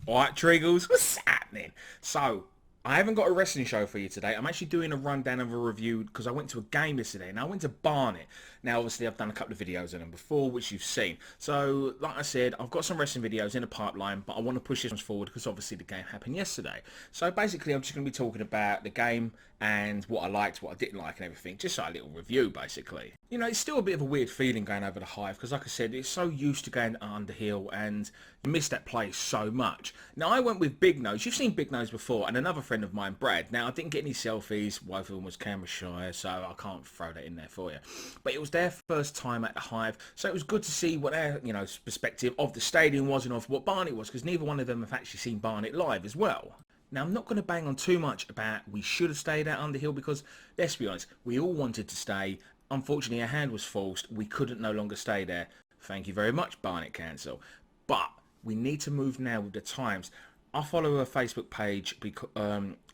Alright, Treagles, what's happening? So, I haven't got a wrestling show for you today. I'm actually doing a rundown of a review because I went to a game yesterday and I went to Barnet. Now, obviously, I've done a couple of videos on them before, which you've seen. So, like I said, I've got some wrestling videos in the pipeline, but I want to push this one forward because obviously the game happened yesterday. So, basically, I'm just going to be talking about the game and what I liked, what I didn't like and everything. Just like a little review, basically. You know, it's still a bit of a weird feeling going over the Hive because, like I said, it's so used to going Underhill and you miss that place so much. Now, I went with Big Nose. You've seen Big Nose before, and another friend of mine, Brad. Now, I didn't get any selfies. One of them was camera shy, so I can't throw that in there for you. But it was their first time at the Hive, so it was good to see what their, perspective of the stadium was and of what Barnet was, because neither one of them have actually seen Barnet live as well. Now, I'm not going to bang on too much about we should have stayed at Underhill because, let's be honest, we all wanted to stay. Unfortunately, our hand was forced. We couldn't no longer stay there. Thank you very much, Barnet Council. But we need to move now with the times. I follow a Facebook page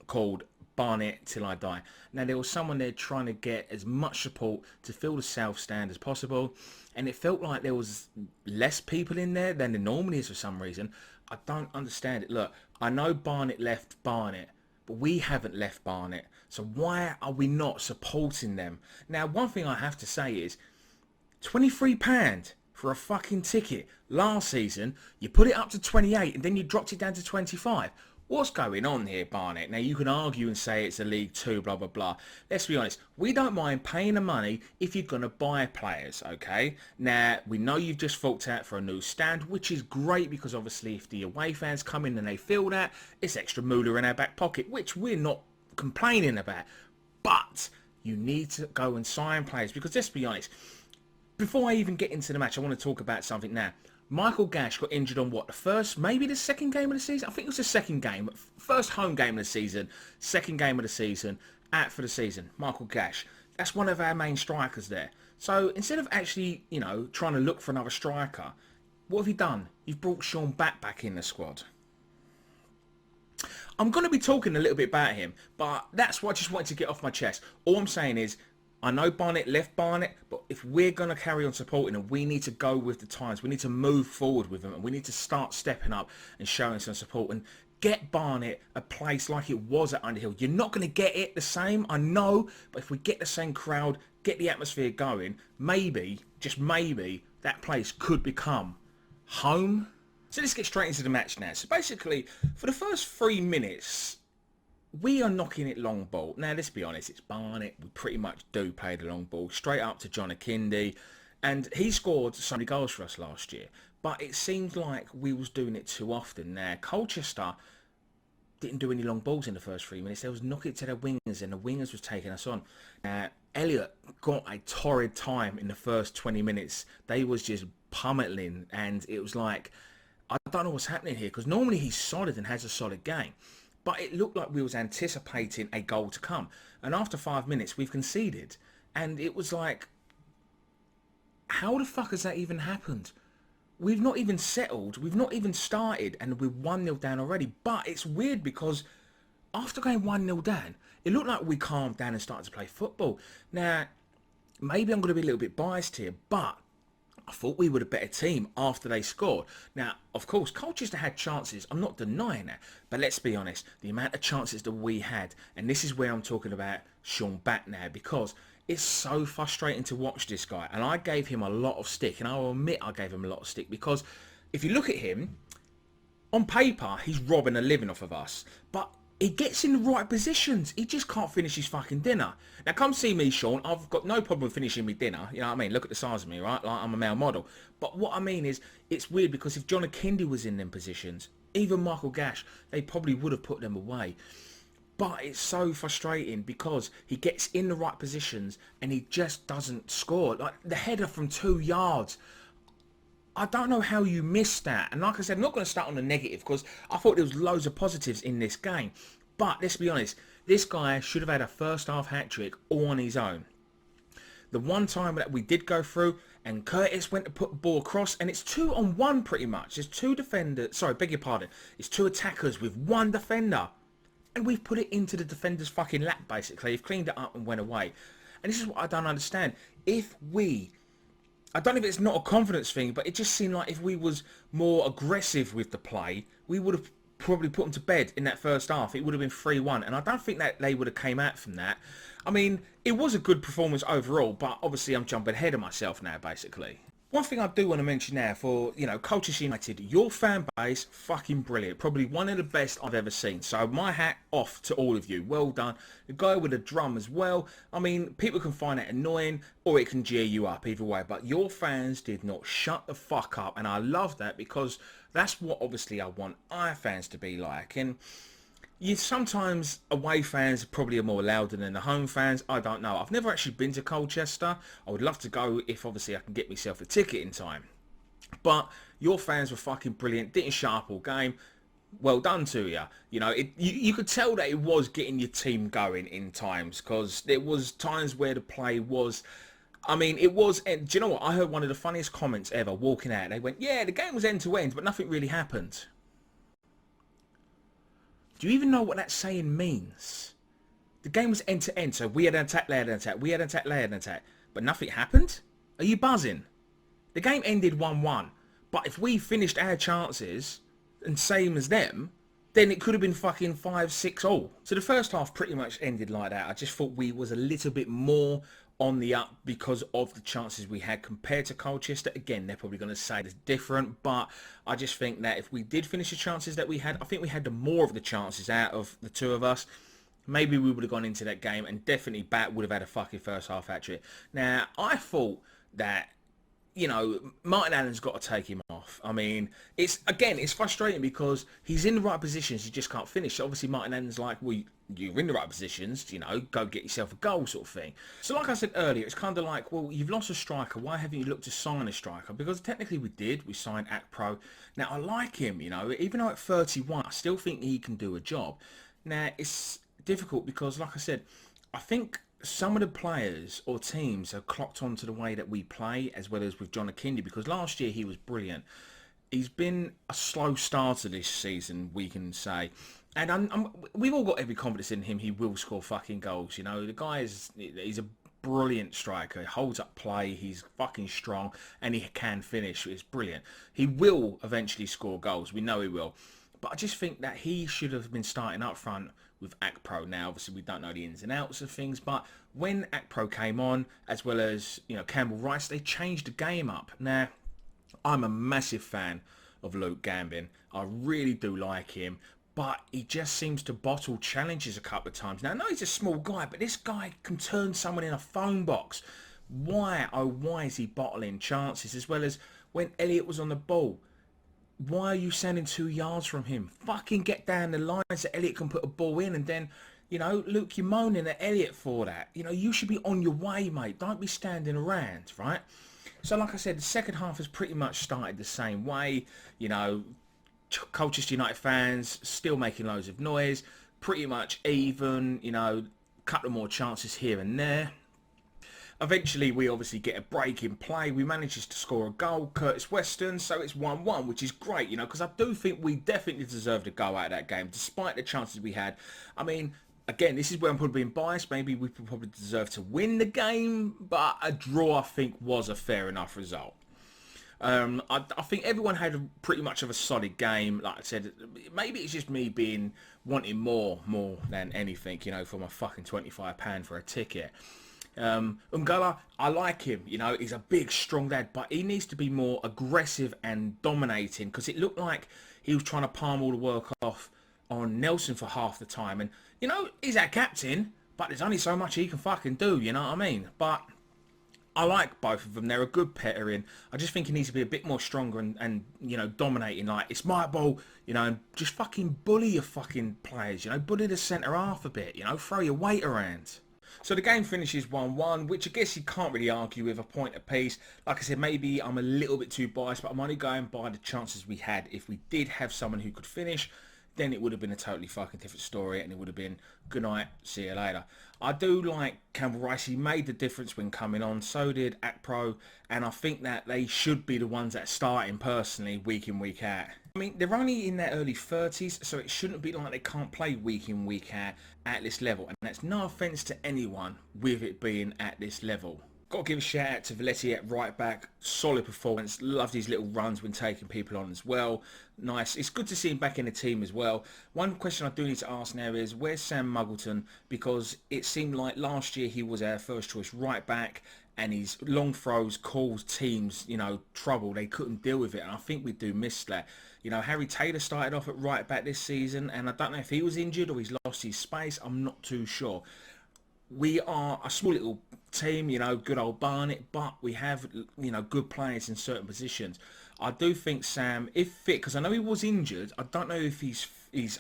called Barnet Till I Die. Now, there was someone there trying to get as much support to fill the south stand as possible, and it felt like there was less people in there than there normally is for some reason. I don't understand it. Look, I know Barnet left Barnet, but we haven't left Barnet. So why are we not supporting them? Now, one thing I have to say is £23 for a fucking ticket last season. You put it up to 28 and then you dropped it down to 25. What's going on here, Barnet? Now, you can argue and say it's a League Two, blah, blah, blah. Let's be honest. We don't mind paying the money if you're going to buy players, okay? Now, we know you've just forked out for a new stand, which is great because, obviously, if the away fans come in and they feel that, it's extra moolah in our back pocket, which we're not complaining about. But you need to go and sign players because, let's be honest, before I even get into the match, I want to talk about something now. Michael Gash got injured on what, the first, maybe the second game of the season? I think it was the second game. First home game of the season, second game of the season, out for the season. Michael Gash. That's one of our main strikers there. So instead of actually, trying to look for another striker, what have you done? You've brought Sean back in the squad. I'm going to be talking a little bit about him, but that's what I just wanted to get off my chest. All I'm saying is, I know Barnet left Barnet, but if we're going to carry on supporting them, we need to go with the times. We need to move forward with them, and we need to start stepping up and showing some support and get Barnet a place like it was at Underhill. You're not going to get it the same, I know, but if we get the same crowd, get the atmosphere going, maybe, just maybe, that place could become home. So let's get straight into the match now. So basically, for the first 3 minutes, we are knocking it long ball. Now, let's be honest, it's Barnet. We pretty much do play the long ball straight up to John Akindi. And he scored so many goals for us last year. But it seemed like we was doing it too often. Now, Colchester didn't do any long balls in the first 3 minutes. They was knocking it to their wingers and the wingers was taking us on. Elliot got a torrid time in the first 20 minutes. They was just pummeling and it was like, I don't know what's happening here because normally he's solid and has a solid game. But it looked like we was anticipating a goal to come. And after 5 minutes, we've conceded. And it was like, how the fuck has that even happened? We've not even settled. We've not even started. And we're 1-0 down already. But it's weird because after going 1-0 down, it looked like we calmed down and started to play football. Now, maybe I'm going to be a little bit biased here, but I thought we were the better team after they scored. Now, of course, Colchester had chances. I'm not denying that. But let's be honest, the amount of chances that we had, and this is where I'm talking about Sean Batt now, because it's so frustrating to watch this guy. And I gave him a lot of stick, and I'll admit I gave him a lot of stick, because if you look at him, on paper, he's robbing a living off of us. But he gets in the right positions. He just can't finish his fucking dinner. Now, come see me, Sean. I've got no problem with finishing my dinner. You know what I mean? Look at the size of me, right? Like, I'm a male model. But what I mean is, it's weird because if John Akindi was in them positions, even Michael Gash, they probably would have put them away. But it's so frustrating because he gets in the right positions and he just doesn't score. Like, the header from 2 yards. I don't know how you missed that. And like I said, I'm not going to start on the negative because I thought there was loads of positives in this game. But let's be honest, this guy should have had a first half hat-trick all on his own. The one time that we did go through and Curtis went to put the ball across and it's 2-on-1 pretty much. There's 2 defenders, sorry, beg your pardon. It's 2 attackers with 1 defender. And we've put it into the defender's fucking lap basically. He've cleaned it up and went away. And this is what I don't understand. I don't know if it's not a confidence thing, but it just seemed like if we was more aggressive with the play, we would have probably put them to bed in that first half. It would have been 3-1, and I don't think that they would have came out from that. I mean, it was a good performance overall, but obviously I'm jumping ahead of myself now, basically. One thing I do want to mention now for, Colchester United, your fan base, fucking brilliant. Probably one of the best I've ever seen. So my hat off to all of you. Well done. The guy with the drum as well. I mean, people can find it annoying or it can cheer you up either way. But your fans did not shut the fuck up. And I love that because that's what obviously I want our fans to be like. And sometimes away fans probably are more louder than the home fans. I don't know. I've never actually been to Colchester. I would love to go if obviously I can get myself a ticket in time. But your fans were fucking brilliant. Didn't shut up all game. Well done to you. You could tell that it was getting your team going in times because there was times where the play was. I mean, it was. And do you know what? I heard one of the funniest comments ever walking out. They went, "Yeah, the game was end to end, but nothing really happened." Do you even know what that saying means? The game was end to end, so we had an attack, they had an attack, we had an attack, they had an attack, but nothing happened? Are you buzzing? The game ended 1-1, but if we finished our chances, and same as them, then it could have been fucking 5-6 all. So the first half pretty much ended like that. I just thought we was a little bit more on the up because of the chances we had compared to Colchester. Again, they're probably going to say it's different, but I just think that if we did finish the chances that we had, I think we had the more of the chances out of the two of us. Maybe we would have gone into that game and definitely Bat would have had a fucking first half hat-trick. Now, I thought that Martin Allen's got to take him off. I mean, it's frustrating because he's in the right positions, he just can't finish. So obviously, Martin Allen's like, well, you're in the right positions, go get yourself a goal sort of thing. So like I said earlier, it's kind of like, well, you've lost a striker. Why haven't you looked to sign a striker? Because technically we did. We signed Akpa-Akpro. Now, I like him, even though at 31, I still think he can do a job. Now, it's difficult because, like I said, I think some of the players or teams have clocked onto the way that we play, as well as with John Akindi, because last year he was brilliant. He's been a slow starter this season, we can say. And we've all got every confidence in him. He will score fucking goals. The guy he's a brilliant striker. He holds up play. He's fucking strong, and he can finish. It's brilliant. He will eventually score goals. We know he will. But I just think that he should have been starting up front with Akpa-Akpro. Now, obviously, we don't know the ins and outs of things, but when Akpa-Akpro came on, as well as Campbell-Ryce, they changed the game up. Now, I'm a massive fan of Luke Gambin. I really do like him, but he just seems to bottle challenges a couple of times. Now, I know he's a small guy, but this guy can turn someone in a phone box. Why, oh why is he bottling chances? As well as when Elliott was on the ball, why are you standing 2 yards from him? Fucking get down the line so Elliott can put a ball in, and then, Luke, you're moaning at Elliott for that. You should be on your way, mate. Don't be standing around, right? So, like I said, the second half has pretty much started the same way. Colchester United fans still making loads of noise. Pretty much even, couple of more chances here and there. Eventually, we obviously get a break in play. We manages to score a goal, Curtis Weston, so it's 1-1, which is great, because I do think we definitely deserved a goal out of that game, despite the chances we had. I mean, again, this is where I'm probably being biased. Maybe we probably deserve to win the game, but a draw, I think, was a fair enough result. I think everyone had pretty much of a solid game. Like I said, maybe it's just me wanting more than anything, for my fucking £25 for a ticket. Ungala, I like him, he's a big strong lad, but he needs to be more aggressive and dominating, because it looked like he was trying to palm all the work off on Nelson for half the time, and he's our captain, but there's only so much he can fucking do, you know what I mean? But I like both of them. They're a good pairing. I just think he needs to be a bit more stronger and dominating. Like, it's my ball, and just fucking bully your fucking players, bully the centre half a bit, throw your weight around. So the game finishes 1-1, which I guess you can't really argue with, a point apiece. Like I said, maybe I'm a little bit too biased, but I'm only going by the chances we had. If we did have someone who could finish, then it would have been a totally fucking different story, and it would have been, good night, see you later. I do like Campbell-Ryce. He made the difference when coming on. So did Akpa-Akpro, and I think that they should be the ones that are starting personally week in, week out. I mean, they're only in their early 30s, so it shouldn't be like they can't play week in, week out at this level. And that's no offence to anyone with it being at this level. Got to give a shout out to Valetti at right back. Solid performance. Loved his little runs when taking people on as well. Nice. It's good to see him back in the team as well. One question I do need to ask now is, where's Sam Muggleton? Because it seemed like last year he was our first choice right back, and his long throws caused teams, trouble. They couldn't deal with it, and I think we do miss that. Harry Taylor started off at right back this season, and I don't know if he was injured or he's lost his space. I'm not too sure. We are a small little team, good old Barnet, but we have, good players in certain positions. I do think Sam, if fit, because I know he was injured, I don't know if he's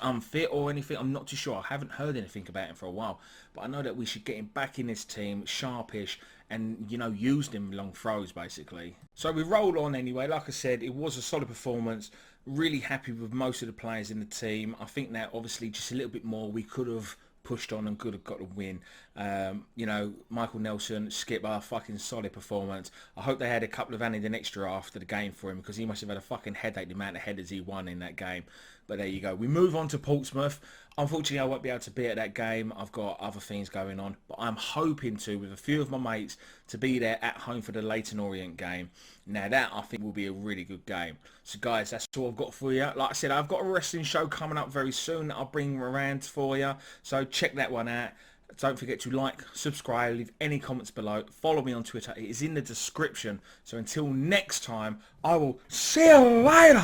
unfit or anything. I'm not too sure. I haven't heard anything about him for a while, but I know that we should get him back in this team, sharpish, and use him long throws basically. So we roll on anyway. Like I said, it was a solid performance. Really happy with most of the players in the team. I think that obviously just a little bit more we could have pushed on and could have got a win. Michael Nelson, skipper, fucking solid performance. I hope they had a couple of added extra after the game for him, because he must have had a fucking headache the amount of headers he won in that game. But there you go. We move on to Portsmouth. Unfortunately, I won't be able to be at that game. I've got other things going on. But I'm hoping to, with a few of my mates, to be there at home for the Leyton Orient game. Now that, I think, will be a really good game. So guys, that's all I've got for you. Like I said, I've got a wrestling show coming up very soon that I'll bring around for you. So check that one out. Don't forget to like, subscribe, leave any comments below. Follow me on Twitter. It is in the description. So until next time, I will see you later.